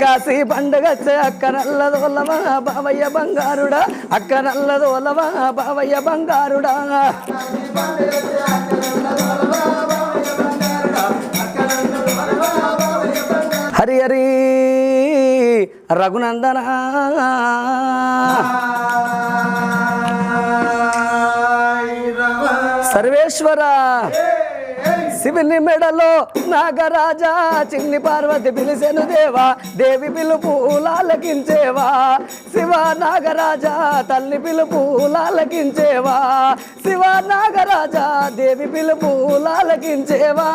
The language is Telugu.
కాశీ పండుగచ్చే అక్క నల్లదోలవా బావయ్య బంగారుడా అక్క నల్లదోలవా బావయ్య బంగారుడా హరి హరి రఘునందన సర్వేశ్వర శివుని మెడలో నాగరాజా చిన్ని పార్వతి పిలిచెను దేవా దేవి పిలుపు లాలకించేవా శివ నాగరాజా తల్లి పిలుపు లాలకించేవా శివ నాగరాజా దేవి పిలుపు లాలకించేవా